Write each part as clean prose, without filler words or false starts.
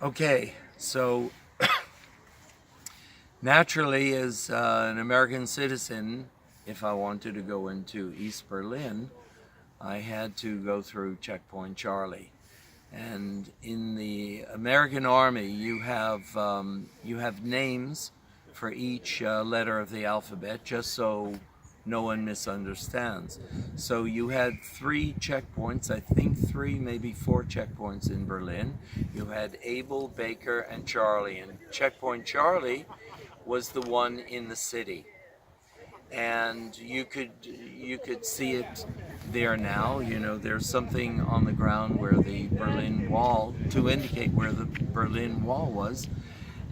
Okay, so naturally, as an American citizen, if I wanted to go into East Berlin, I had to go through Checkpoint Charlie. And in the American Army, you have names for each letter of the alphabet, just so no one misunderstands. So you had three checkpoints, I think three, maybe four checkpoints in Berlin. You had Abel, Baker, and Charlie. And Checkpoint Charlie was the one in the city, and you could see it there now. You know, there's something on the ground where the Berlin Wall, to indicate where the Berlin Wall was,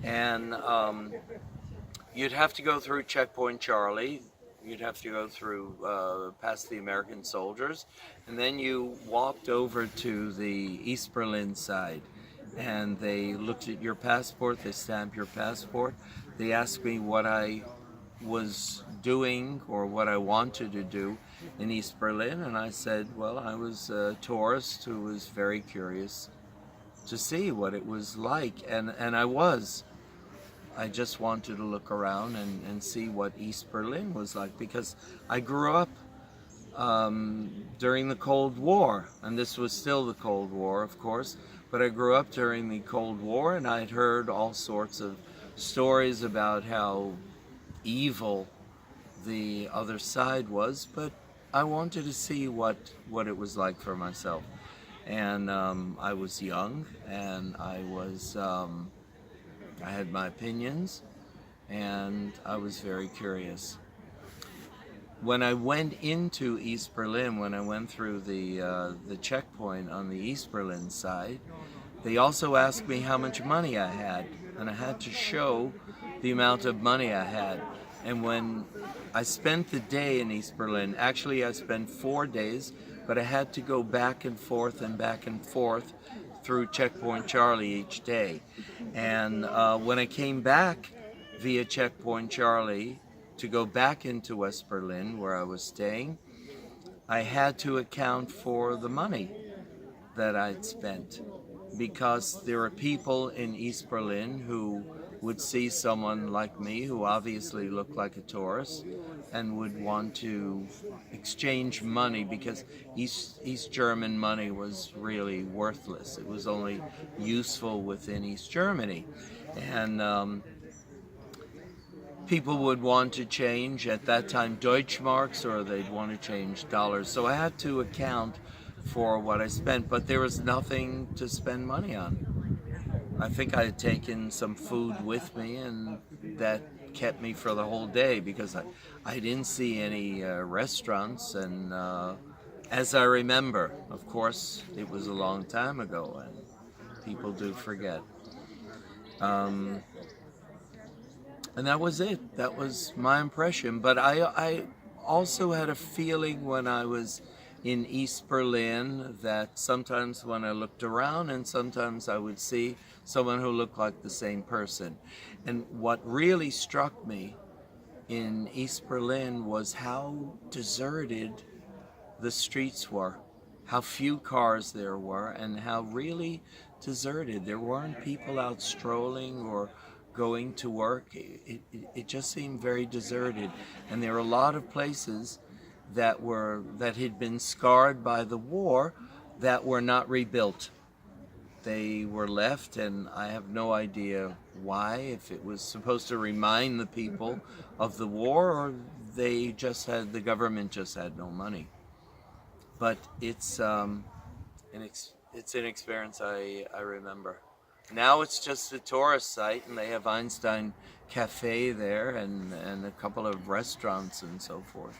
and you'd have to go through Checkpoint Charlie. You'd have to go through past the American soldiers, and then you walked over to the East Berlin side, and they looked at your passport. They stamped your passport. They asked me what I was doing or what I wanted to do in East Berlin, and I said, well, I was a tourist who was very curious to see what it was like, and I just wanted to look around and see what East Berlin was like, because I grew up during the Cold War, and this was still the Cold War, of course, but I grew up during the Cold War, and I'd heard all sorts of stories about how evil the other side was, but I wanted to see what it was like for myself. And I was young, and I had my opinions, and I was very curious. When I went into East Berlin, when I went through the checkpoint on the East Berlin side, they also asked me how much money I had, and I had to show the amount of money I had. And when I spent the day in East Berlin, actually I spent 4 days, but I had to go back and forth through Checkpoint Charlie each day. And when I came back via Checkpoint Charlie to go back into West Berlin, where I was staying, I had to account for the money that I'd spent, because there are people in East Berlin who would see someone like me, who obviously looked like a tourist, and would want to exchange money, because East German money was really worthless. It was only useful within East Germany. And people would want to change, at that time, Deutschmarks, or they'd want to change dollars. So I had to account for what I spent, but there was nothing to spend money on. I think I had taken some food with me, and that kept me for the whole day, because I didn't see any restaurants. And as I remember, of course, it was a long time ago, and people do forget. Um, and that was it. That was my impression. But I also had a feeling when I was in East Berlin that sometimes when I looked around, and sometimes I would see someone who looked like the same person. And what really struck me in East Berlin was how deserted the streets were, how few cars there were, and how really deserted. There weren't people out strolling or going to work. It just seemed very deserted. And there were a lot of places that had been scarred by the war that were not rebuilt. They were left, and I have no idea why, if it was supposed to remind the people of the war, or the government just had no money. But it's an experience I remember. Now it's just a tourist site, and they have Einstein Cafe there, and a couple of restaurants and so forth.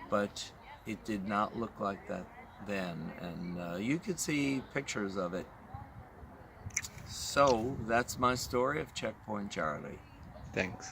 But it did not look like that then, and you could see pictures of it. So that's my story of Checkpoint Charlie. Thanks.